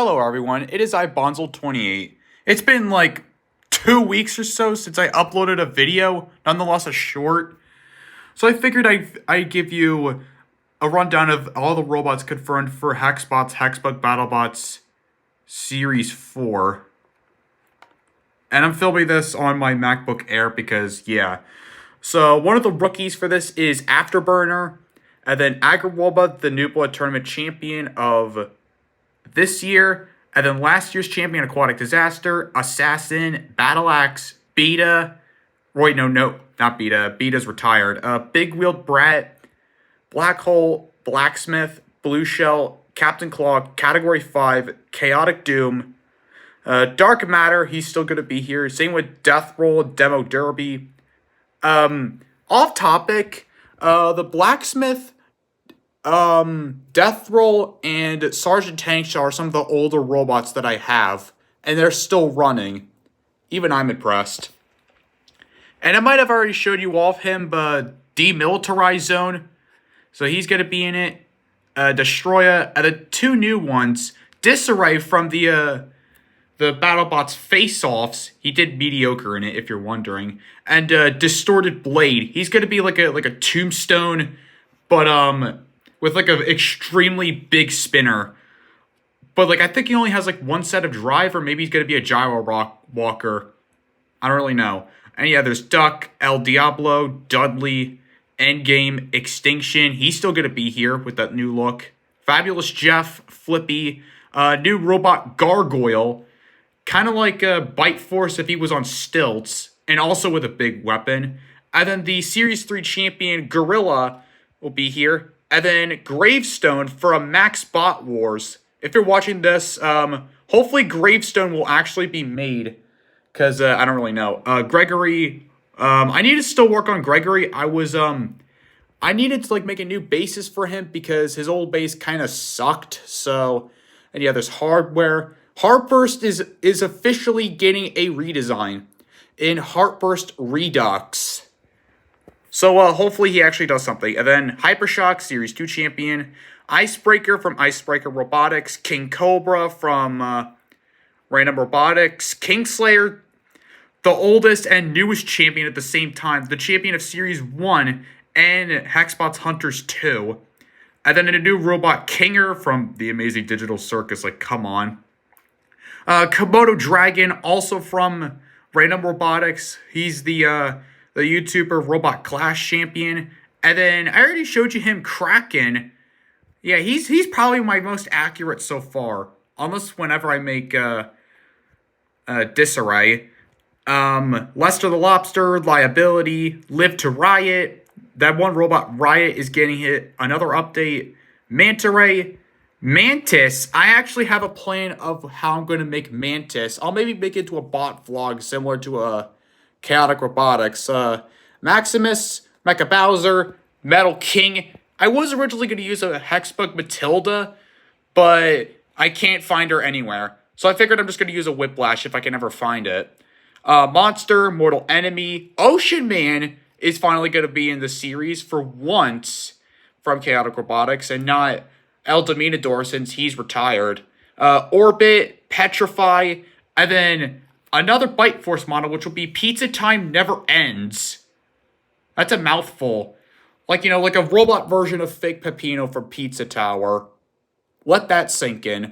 Hello everyone, it is iBonzel28. It's been like 2 weeks or so since I uploaded a video, nonetheless a short. So I figured I'd give you a rundown of all the robots confirmed for Hexbots Hexbug BattleBots Series 4. And I'm filming this on my MacBook Air because, yeah. So one of the rookies for this is Afterburner, and then Agrabulba, the Nubla Tournament Champion of this year, and then last year's champion, Aquatic Disaster, Assassin, Battle Axe, Beta. Wait, no, not Beta. Beta's retired. Big Wheeled Brat, Black Hole, Blacksmith, Blue Shell, Captain Claw, Category 5, Chaotic Doom, Dark Matter. He's still going to be here. Same with Death Roll, Demo Derby. Off topic, the Blacksmith, Death Roll, and Sergeant Tank are some of the older robots that I have, and they're still running. Even I'm impressed. And I might have already showed you off him, but Demilitarized Zone, so he's going to be in it. Destroyer, and the two new ones, Disarray from the BattleBots face-offs. He did mediocre in it, if you're wondering. And Distorted Blade. He's going to be like a tombstone, but with like an extremely big spinner. But like I think he only has like one set of drive, or maybe he's going to be a gyro walker. I don't really know. And yeah, there's Duck, El Diablo, Dudley, Endgame, Extinction. He's still going to be here with that new look. Fabulous Jeff, Flippy, new robot Gargoyle. Kind of like Bite Force if he was on stilts, and also with a big weapon. And then the Series 3 champion Gorilla will be here. And then Gravestone from Max Bot Wars. If you're watching this, hopefully Gravestone will actually be made. Because I don't really know. Gregory, I need to still work on Gregory. I needed to like make a new basis for him because his old base kind of sucked. So, and yeah, there's Hardware. Heartburst is officially getting a redesign in Heartburst Redux. So hopefully he actually does something. And then Hypershock, Series 2 champion. Icebreaker from Icebreaker Robotics. King Cobra from Random Robotics. Kingslayer, the oldest and newest champion at the same time. The champion of Series 1 and Hexbots Hunters 2. And then a new robot, Kinger from the Amazing Digital Circus. Like, come on. Komodo Dragon, also from Random Robotics. He's the YouTuber Robot Clash champion. And then I already showed you him, Kraken. Yeah, he's probably my most accurate so far. Almost whenever I make Disarray. Lester the Lobster, Liability, Live to Riot. That one robot, Riot, is getting hit. Another update. Manta Ray. Mantis, I actually have a plan of how I'm going to make Mantis. I'll maybe make it into a bot vlog similar to Chaotic Robotics. Maximus, Mecha Bowser, Metal King. I was originally going to use a Hexbug Matilda, but I can't find her anywhere. So I figured I'm just going to use a Whiplash if I can ever find it. Monster, Mortal Enemy. Ocean Man is finally going to be in the series for once from Chaotic Robotics and not El Dominador since he's retired. Orbit, Petrify, and then another Bite Force model, which will be Pizza Time Never Ends. That's a mouthful. Like, you know, like a robot version of Fake Peppino from Pizza Tower. Let that sink in.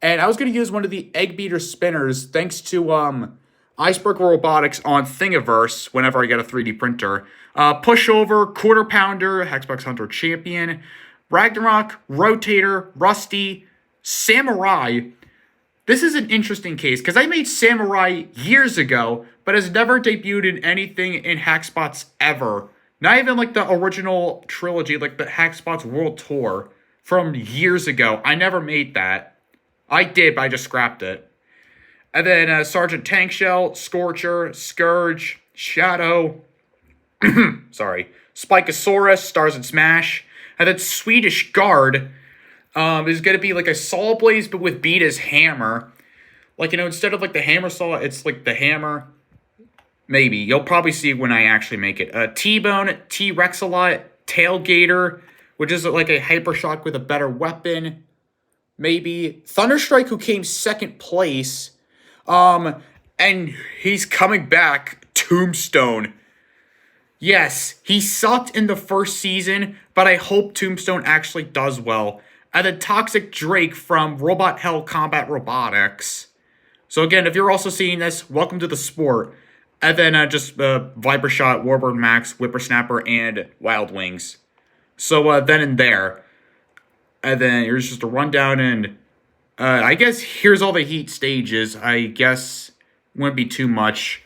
And I was going to use one of the Egg Beater spinners thanks to Icebreaker Robotics on Thingiverse whenever I get a 3D printer. Pushover, Quarter Pounder, Hexbox Hunter Champion, Ragnarok, Rotator, Rusty, Samurai. This is an interesting case because I made Samurai years ago, but has never debuted in anything in Hexbots ever. Not even like the original trilogy, like the Hexbots World Tour from years ago. I never made that. I did, but I just scrapped it. And then Sergeant Tankshell, Scorcher, Scourge, Shadow, sorry, Spikosaurus, Stars and Smash. And then Swedish Guard is going to be like a Saw Blaze, but with Beta's hammer. Like, you know, instead of like the hammer saw, it's like the hammer. Maybe. You'll probably see when I actually make it. T-Bone, T-Rex a lot, Tailgater, which is like a Hypershock with a better weapon. maybe Thunderstrike, who came second place. And he's coming back. Tombstone. Yes, he sucked in the first season, but I hope Tombstone actually does well. And then Toxic Drake from Robot Hell Combat Robotics. So again, if you're also seeing this, welcome to the sport. And then just Viper Shot, Warbird Max, Whippersnapper, and Wild Wings. So then and there. And then here's just a rundown, and I guess here's all the Heat stages. I guess wouldn't be too much.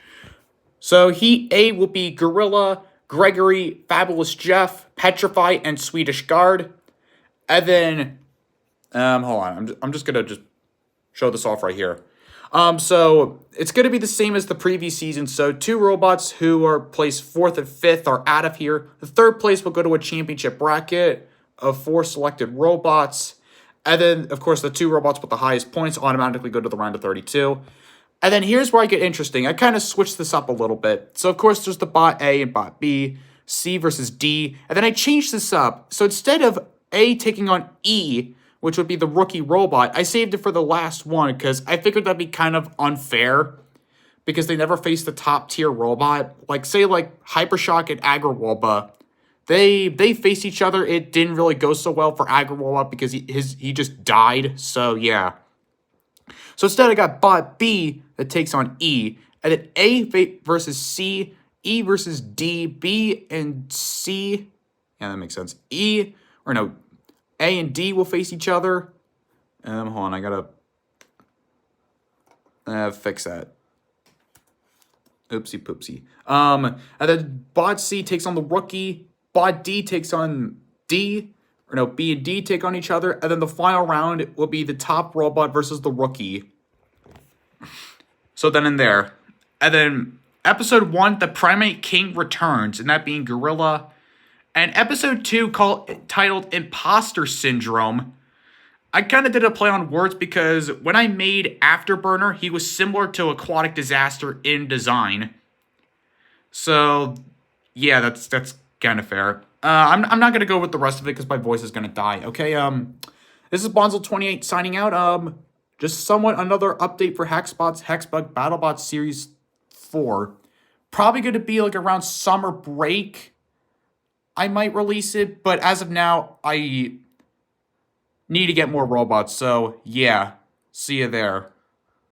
So Heat A will be Gorilla, Gregory, Fabulous Jeff, Petrify, and Swedish Guard. And then, hold on, I'm just gonna show this off right here. So it's gonna be the same as the previous season. So 2 robots who are placed 4th and 5th are out of here. The 3rd place will go to a championship bracket of 4 selected robots. And then, of course, the 2 robots with the highest points automatically go to the round of 32. And then here's where I get interesting. I kind of switched this up a little bit. So, of course, there's the bot A and bot B, C versus D. And then I changed this up. So instead of A taking on E, which would be the rookie robot, I saved it for the last one because I figured that'd be kind of unfair because they never faced the top tier robot. Like, say, like Hypershock and Agrawalba. They faced each other. It didn't really go so well for Agrawalba because he just died. So, yeah. So instead, I got bot B that takes on E. And then A versus C, E versus D, B and C. Yeah, that makes sense. A and D will face each other. Hold on, I gotta fix that. Oopsie poopsie. And then bot C takes on the rookie. Bot D takes on D. B and D take on each other. And then the final round will be the top robot versus the rookie. So then in there. And then episode 1, the Primate King returns. And that being Gorilla. And episode 2 titled Imposter Syndrome. I kind of did a play on words because when I made Afterburner, he was similar to Aquatic Disaster in design. So, yeah, that's kind of fair. I'm not going to go with the rest of it because my voice is going to die. Okay, this is Bonzel28 signing out. Just somewhat another update for Hexbot's Hexbug BattleBots Series 4. Probably going to be like around summer break. I might release it, but as of now, I need to get more robots. So, yeah, see you there.